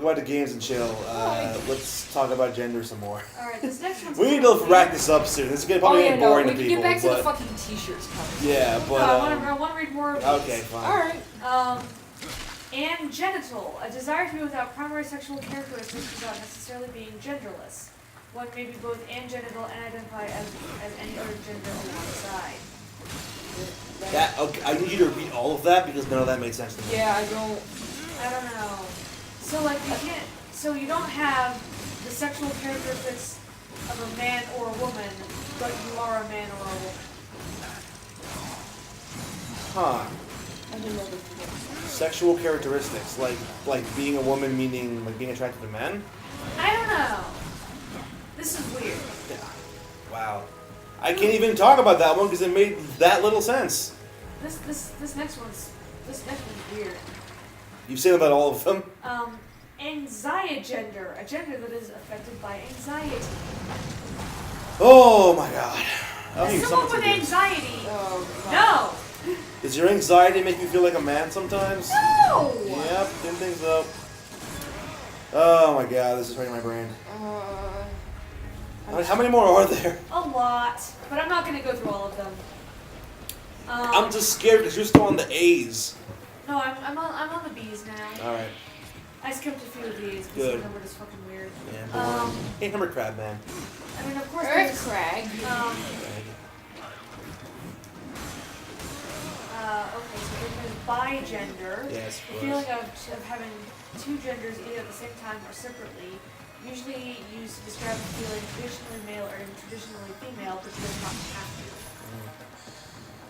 about the games and chill. Let's talk about gender some more. Alright, this next one's... We need to wrap this up soon. This is probably getting boring to people. We can get back to the fucking t-shirts conversation. Yeah, but... I want to read more of these. Okay, fine. Alright. Angenital. A desire to be without primary sexual characteristics without necessarily being genderless. One may be both angenital and identify as any other gender alongside. Okay, I need you to read all of that because none of that made sense to me. Yeah, I don't know. So like you can't. So you don't have the sexual characteristics of a man or a woman, but you are a man or a woman. Huh. I didn't know this. Sexual characteristics, like being a woman, meaning like being attracted to men. I don't know. This is weird. Yeah. Wow. I can't even talk about that one because it made that little sense. This next one's weird. You say about all of them? Anxiety gender, a gender that is affected by anxiety. Oh my god. Someone with anxiety. Oh, no. Does your anxiety make you feel like a man sometimes? No. Yep, didn't think so. Oh my god, this is hurting my brain. How many more are there? A lot, but I'm not going to go through all of them. I'm just scared because you're still on the A's. No, I'm on the B's now. All right. I skipped a few of these because the number is fucking weird. Yeah. Hey, number crab man. I mean, of course, there's Crag. Okay, so there's bigender. Yes. The feeling of having two genders either at the same time or separately. Usually used to describe a feeling traditionally male or traditionally female, but does not have to.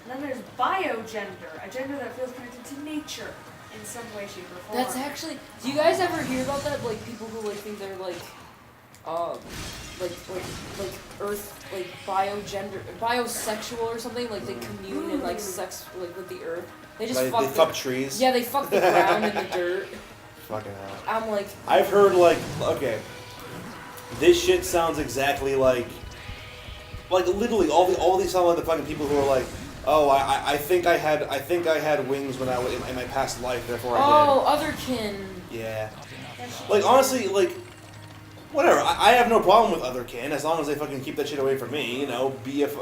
And then there's biogender, a gender that feels connected to nature in some way, shape, or form. That's actually. Do you guys ever hear about that? Like people who like think they're like earth, like biogender, biosexual or something. Like they commune and like sex like with the earth. They just fuck trees. Yeah, they fuck the ground and the dirt. Fucking hell. I'm like. I've heard okay. This shit sounds exactly like literally all these sound like the fucking people who are like, oh, I think I had wings when I was in my past life, therefore I did. Oh, otherkin. Yeah. Like honestly, like whatever. I have no problem with otherkin as long as they fucking keep that shit away from me. You know, if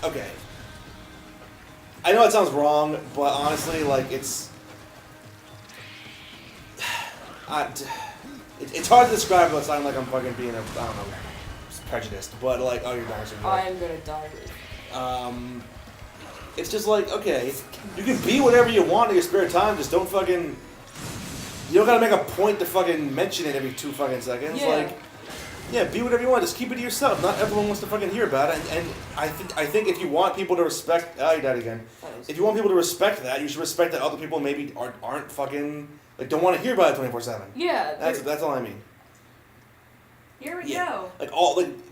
okay. I know it sounds wrong, but honestly, like it's hard to describe without sounding like I'm fucking being I don't know, prejudiced, but like, oh, you're dying. I'm gonna die. It's just like, okay, you can be whatever you want in your spare time, just don't fucking, you don't gotta make a point to fucking mention it every 2 fucking seconds. Yeah. Like, yeah, be whatever you want, just keep it to yourself. Not everyone wants to fucking hear about it, and I think if you want people to respect, you died again. If you want people to respect that, you should respect that other people maybe aren't fucking, like, don't want to hear about it 24/7. Yeah. That's all I mean. Here we go. Like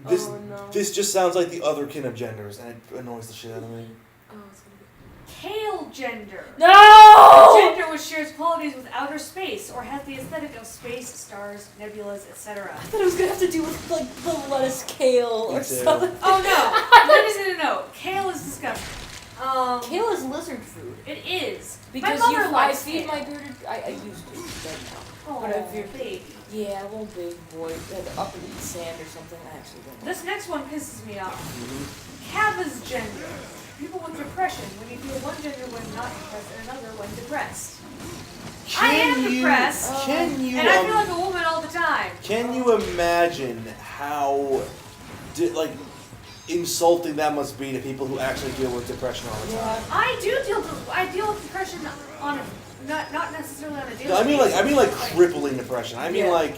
this. Oh, no. This just sounds like the other kin of genders, and it annoys the shit out of me. Oh, it's gonna be Kale gender. No. A gender which shares qualities with outer space or has the aesthetic of space, stars, nebulas, etc. I thought it was gonna have to do with like the lettuce kale or something. Oh no! That isn't a no. Kale is disgusting. Kale is lizard food. It is. Because I feed my bearded. I use bearded right now. Oh, but if you're baby. Yeah, a little big boy up in the sand or something. I actually don't know. This next one pisses me off. Cavas gender. People with depression, when you feel one gender when not depressed and another when depressed. I am depressed, and I feel like a woman all the time. Can you imagine how, insulting that must be to people who actually deal with depression all the time? I deal with depression on not necessarily on a daily basis. I mean like crippling depression. I mean like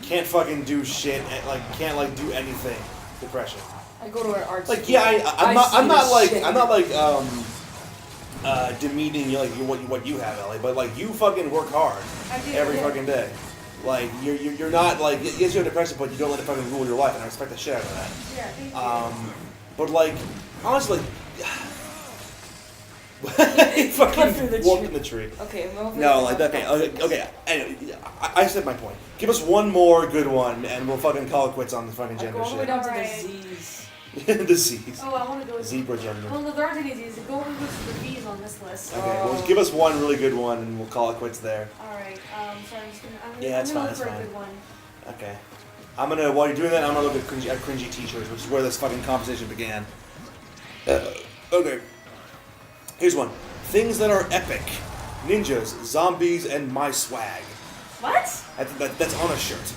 can't fucking do shit and like can't like do anything. Depression. I go to an art like school. I'm not demeaning like what you have, Ellie, but like you fucking work hard every fucking day. Like you're not like yes you're depressed, but you don't let it fucking rule your life, and I respect the shit out of that. Yeah, thank you. But like honestly. He fucking walked in the tree. Okay, no, like okay. Anyway, I said my point. Give us one more good one, and we'll fucking call it quits on the fucking gender shit. All the way down to the Z's. The Z's. Oh, I want to go with zebra gender. Well, no, there aren't any Z's. Go with the V's on this list. Okay, well, give us one really good one, and we'll call it quits there. All right. sorry, I'm just gonna, Yeah, I'm it's gonna fine, look for it's a good one. Okay. While you're doing that, I'm gonna look at cringy t-shirts, which is where this fucking conversation began. Okay. Here's one. Things that are epic. Ninjas, zombies, and my swag. What? That's on a shirt.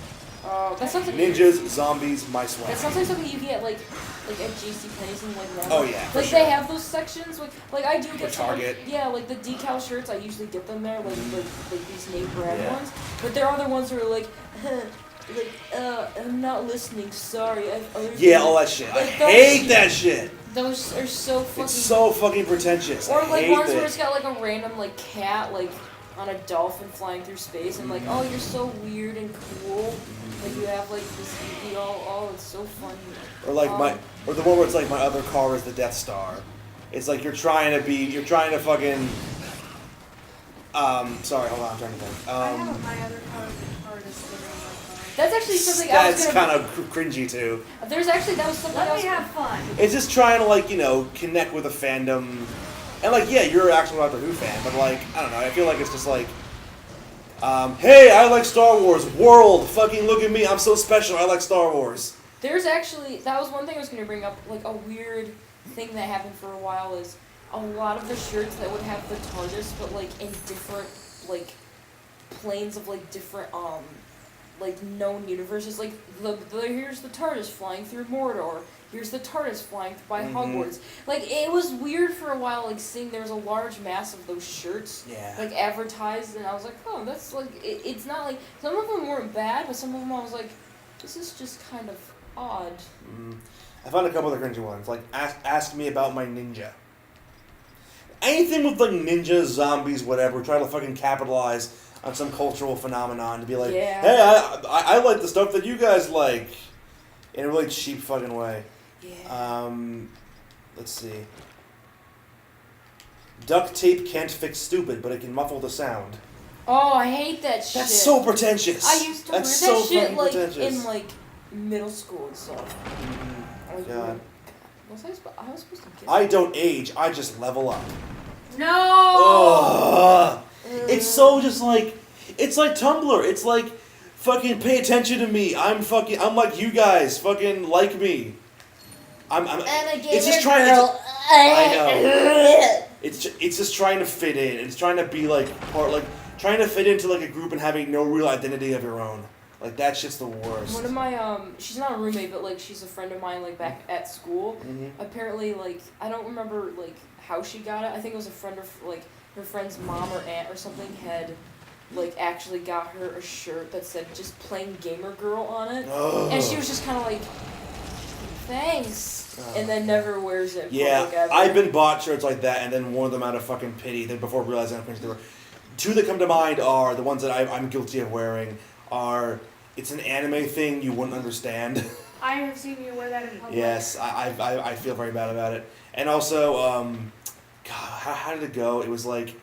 Oh, that sounds like Ninjas, zombies, my swag. That sounds like something you get like at JCPenney's and like that. Oh yeah, for like sure. they have those sections. Like I do get some, Target. yeah, like the decal shirts. I usually get them there, like these name brand Yeah. ones. But there are other ones that are like, I'm not listening. Sorry. Yeah, all that shit. I Like, hate that shit. Those are so fucking. It's so fucking pretentious. Or I like hate ones it. where it's got like a random like cat like on a dolphin flying through space and like, oh, you're so weird and cool. Like you have like this oh, it's so funny. Or like or the one where it's like my other car is the Death Star. It's like you're trying to fucking. Sorry, hold on, I'm trying to think. I have my other card is literally my phone. That's actually something I was That's gonna. kind of cringy too. There's actually that was something Let else. me have fun. It's just trying to like connect with a fandom, and like yeah, you're actually not the Who fan, but like I don't know, I feel like it's just like. Hey, I like Star Wars. World, fucking look at me. I'm so special. I like Star Wars. There's actually, that was one thing I was going to bring up, like a weird thing that happened for a while is a lot of the shirts that would have the TARDIS, but like in different, like, planes of like different, like known universes. Like, here's the TARDIS flying through Mordor. Here's the TARDIS flying by Hogwarts. Like, it was weird for a while, like, seeing there was a large mass of those shirts, like, advertised, and I was like, oh, that's, like, it's not, like, some of them weren't bad, but some of them I was like, this is just kind of odd. I found a couple of the cringy ones, like, ask me about my ninja. Anything with, like, ninjas, zombies, whatever, try to fucking capitalize on some cultural phenomenon to be like, hey, I like the stuff that you guys like, in a really cheap fucking way. Yeah. Let's see. Duct tape can't fix stupid, but it can muffle the sound. Oh, I hate that shit. That's so pretentious. I used to wear that so shit, like, pretentious. in, like, middle school and stuff. Like, God. Was I supposed to get I don't age, I just level up. No! It's so just like, it's like Tumblr. It's like, fucking pay attention to me. I'm like you guys. Fucking like me. It's just trying to. I know. It's just trying to fit in. It's trying to be like trying to fit into like a group and having no real identity of your own. Like that shit's the worst. One of my she's not a roommate, but like she's a friend of mine, like back at school. Apparently, like I don't remember like how she got it. I think it was a friend of like her friend's mom or aunt or something had like actually got her a shirt that said just plain gamer girl on it, and she was just kind of like, thanks. And then never wears it. Yeah, I've been bought shirts like that and then worn them out of fucking pity. Then before realizing how cringe they were. Two that come to mind are the ones that I'm guilty of wearing. It's an anime thing you wouldn't understand. I have seen you wear that in public. Yes, I feel very bad about it. And also, God, how did it go? It was like,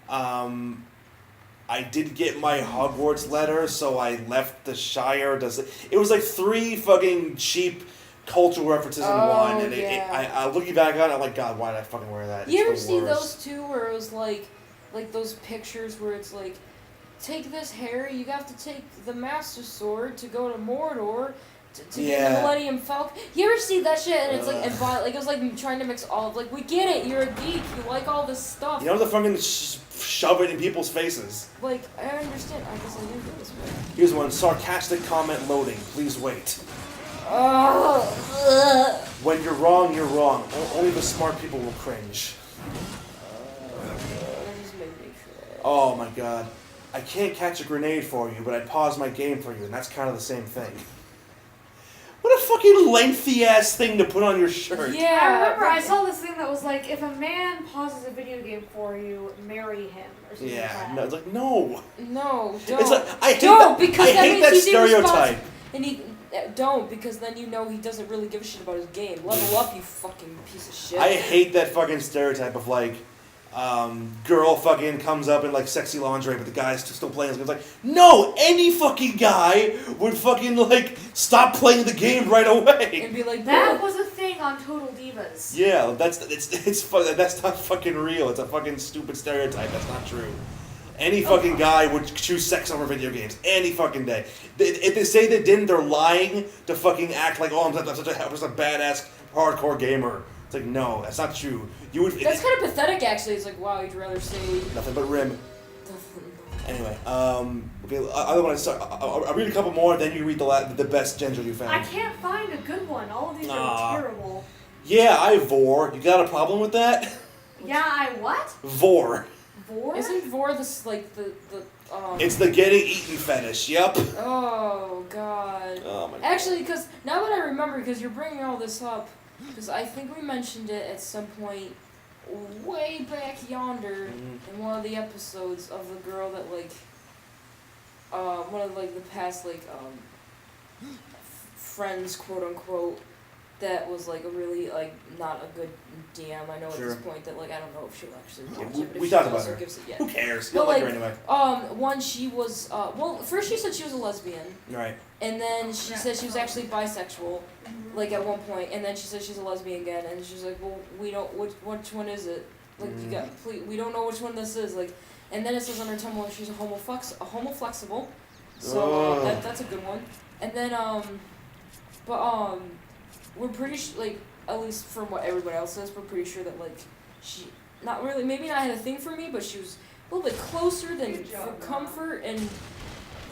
I did get my Hogwarts letter, so I left the Shire. It was like 3 fucking cheap cultural references in one, and I looking back on it, I'm like, God, why did I fucking wear that? You ever see those two where it was like those pictures where it's like, take this, Harry, you have to take the Master Sword to go to Mordor to get the Millennium Falcon. You ever see that shit? And it's like, it was like trying to mix all of, like, we get it, you're a geek, you like all this stuff. You know the fucking shove it in people's faces. Like, I understand, I guess I didn't do this way. Here's one, sarcastic comment loading, please wait. When you're wrong, you're wrong. Only the smart people will cringe. Oh my God. I can't catch a grenade for you, but I'd pause my game for you, and that's kind of the same thing. What a fucking lengthy-ass thing to put on your shirt. Yeah. I remember I saw this thing that was like, if a man pauses a video game for you, marry him, or something like that. No, it's like, no. No, don't. It's like, I hate that stereotype. And don't, because then you know he doesn't really give a shit about his game. Level up, you fucking piece of shit. I hate that fucking stereotype of like, girl fucking comes up in like sexy lingerie, but the guy's still playing his game. It's like, no, any fucking guy would fucking like stop playing the game right away. And be like, that was a thing on Total Divas. Yeah, that's not fucking real. It's a fucking stupid stereotype. That's not true. Any fucking guy would choose sex over video games. Any fucking day. If they say they didn't, they're lying to fucking act like, oh, I'm just a badass hardcore gamer. It's like, no, that's not true. You would. That's kind of pathetic, actually. It's like, wow, you'd rather say nothing but rim. Anyway, okay, other one. I'll read a couple more, then you read the best gender you found. I can't find a good one. All of these are terrible. Yeah, I vor. You got a problem with that? Yeah, I what? Vor. Vor? Isn't vor this like the It's the getting eaten fetish. Yep. Oh god. Oh my god. Actually, because now that I remember, because you're bringing all this up, because I think we mentioned it at some point way back yonder in one of the episodes of the girl that like one of like the past like friends, quote unquote, that was like a really like not a good DM. I know at this point that like I don't know if she'll actually watch it, but we if talked she about also her. gives it, yeah. Who cares? But You'll like like, her anyway. one she was well, first she said she was a lesbian. Right. And then she said she was actually bisexual, like at one point, and then she said she's a lesbian again, and she's like, well, we don't, which one is it? Like, you got, please, we don't know which one this is, like, and then it says on her Tumblr she's a homoflexible, so that's a good one. And then, we're pretty like, at least from what everybody else says, we're pretty sure that, like, she, not really, maybe not had a thing for me, but she was a little bit closer than for comfort, and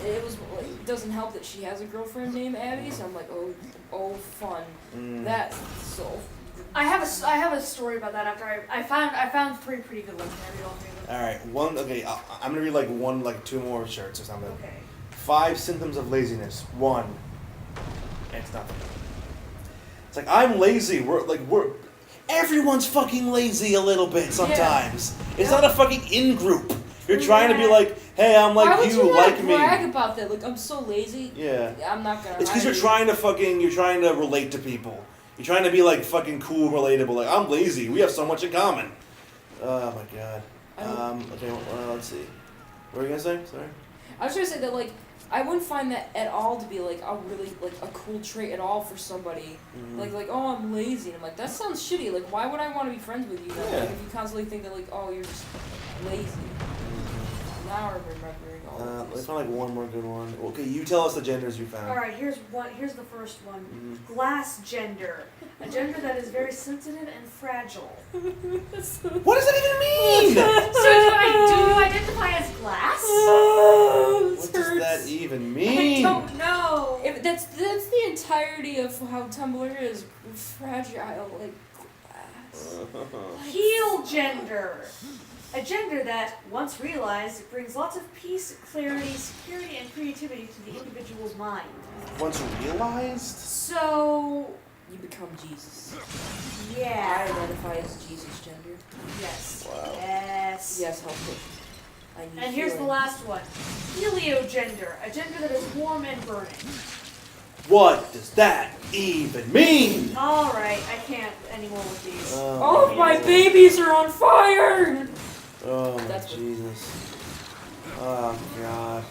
it was like, it doesn't help that she has a girlfriend named Abby, so I'm like, oh, fun. That's so. I have a story about that after I found 3 pretty good ones. I read all 3 of them. All right, one. Okay, I'm gonna read like 2 more shirts or something. Okay. 5 symptoms of laziness. 1. It's nothing. It's like I'm lazy. Everyone's fucking lazy a little bit sometimes. Yeah. It's not a fucking in group. You're trying to be like, hey, I'm like Why you, would you like me. brag about that? Like, I'm so lazy. Yeah. I'm not gonna. It's because you're trying to relate to people. You're trying to be like fucking cool, relatable. Like I'm lazy. We have so much in common. Oh my god. Okay. Let's see. What were you gonna say? Sorry. I was trying to say that like I wouldn't find that at all to be like a really like a cool trait at all for somebody. Like oh I'm lazy. And I'm like that sounds shitty. Like why would I want to be friends with you? Yeah. Like, if you constantly think that like oh you're just lazy. Now I'm remembering all of Let's these. find like one more good one. Okay, you tell us the genders you found. All right, here's the first one. Glass gender, a gender that is very sensitive and fragile. What does that even mean? So do you identify as glass? What does that even mean? I don't know. If that's the entirety of how Tumblr is fragile, like glass. Heel gender. A gender that, once realized, brings lots of peace, clarity, security, and creativity to the individual's mind. Once realized? So, You become Jesus. I yeah. identify as Jesus gender. Yes. Wow. Yes. Yes, help I need And here's the healing. last one. Heliogender. A gender that is warm and burning. What does that even mean? Alright, I can't anymore with these. All of my babies are on fire! Oh, That's what- Jesus. Oh, God.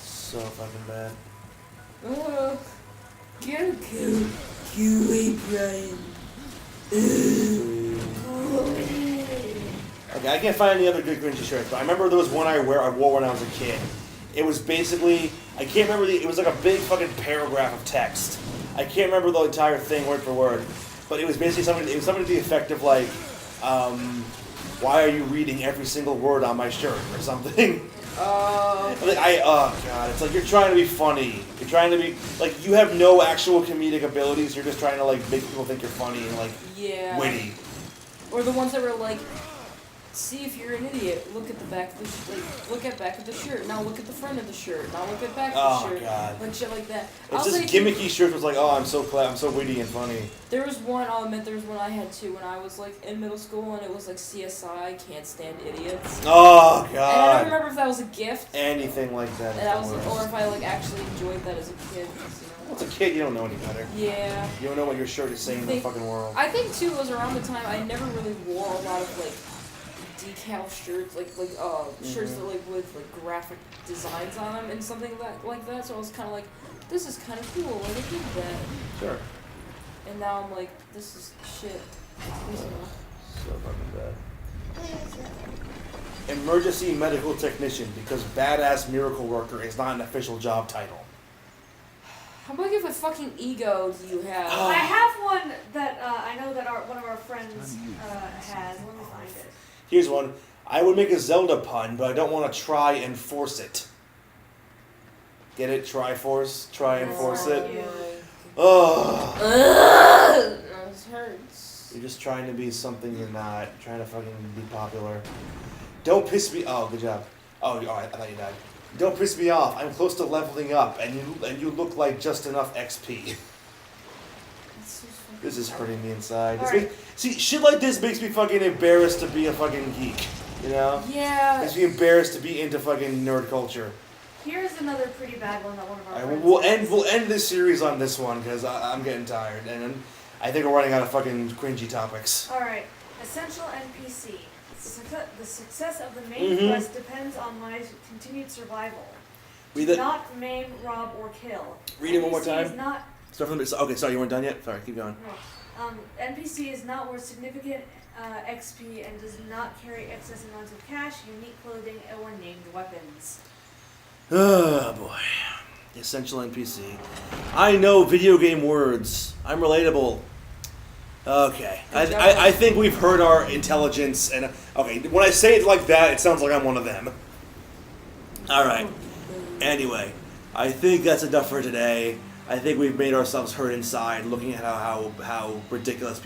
So fucking bad. Kill Brian. Okay, I can't find any other good cringy shirts, but I remember there was one I wore when I was a kid. It was basically, I can't remember it was like a big fucking paragraph of text. I can't remember the entire thing word for word, but it was basically something to the effect of like, why are you reading every single word on my shirt or something? Oh god, it's like you're trying to be funny. You're trying to be like you have no actual comedic abilities. You're just trying to like make people think you're funny and like witty. Or the ones that were like, see if you're an idiot. Look at the back of the look at back of the shirt. Now look at the front of the shirt. Now look at back of the shirt. God. Like shit like that. It's just gimmicky shirts was like, oh, I'm so witty and funny. There was one, I'll admit, there was one I had too when I was like in middle school, and it was like CSI, can't stand idiots. Oh god. And I don't remember if that was a gift. Anything like that. And I was like, or if I like actually enjoyed that as a kid. As a kid, you don't know any better. Yeah. You don't know what your shirt is saying in the fucking world. I think too it was around the time I never really wore a lot of like decal shirts, like shirts that like with like graphic designs on them and something like that. So I was kind of like, this is kind of cool. Like I did that. Sure. And now I'm like, this is shit. So fucking bad. emergency medical technician because badass miracle worker is not an official job title. How big of a fucking ego do you have? I have one that I know that one of our friends has. Let me find it. Here's one. I would make a Zelda pun, but I don't want to try and force it. Get it? Triforce? Try and force it? Yeah. Oh. This hurts. You're just trying to be something you're not. Trying to fucking be popular. Don't piss me. Oh, good job. Oh, alright. I thought you died. Don't piss me off. I'm close to leveling up, and you look like just enough XP. This is hurting me inside. Right. See, shit like this makes me fucking embarrassed to be a fucking geek. You know? Yeah. Makes me embarrassed to be into fucking nerd culture. Here's another pretty bad one that one of our Alright, friends we'll end this series on this one because I'm getting tired, and I think we're running out of fucking cringy topics. Alright, essential NPC. The success of the main quest depends on my continued survival. Read Do it. not maim, rob, or kill. Read it one more NPC time. Is not, Start from the okay. Sorry, you weren't done yet. Sorry, keep going. no. NPC is not worth significant XP and does not carry excess amounts of cash, unique clothing, or named weapons. Oh boy, essential NPC. I know video game words. I'm relatable. Okay, I think we've heard our intelligence, and okay, when I say it like that, it sounds like I'm one of them. All right. Anyway, I think that's enough for today. I think we've made ourselves heard inside, looking at how ridiculous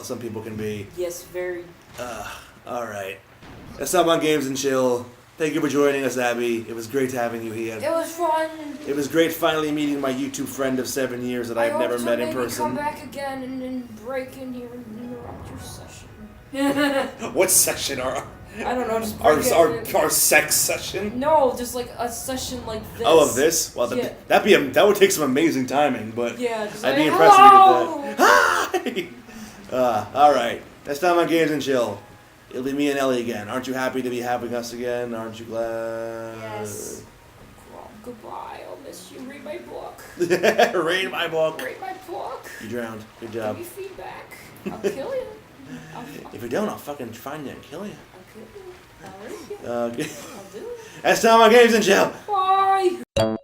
some people can be. Yes, very. All right. That's not on Games and Chill. Thank you for joining us, Abby. It was great having you here. It was fun. It was great finally meeting my YouTube friend of 7 years that I've never met in person. Come back again and break in here and interrupt your session. What session are? I don't know. Just break Our sex session. No, just like a session like this. Oh, of this? Well, Yeah. that would take some amazing timing, but Yeah, just I'd be like, impressed hello! if you did that. Hi. All right. Next time on Games and Chill, it'll be me and Ellie again. Aren't you happy to be having us again? Aren't you glad? Yes. Well, goodbye. I'll miss you. Read my book. Read my book. Read my book. You drowned. Good Give job. me feedback. I'll kill you. If you don't, I'll fucking find you and kill you. I'll kill you. I'll rape you. Okay. I'll do it. Next time on Games and Chill. Bye.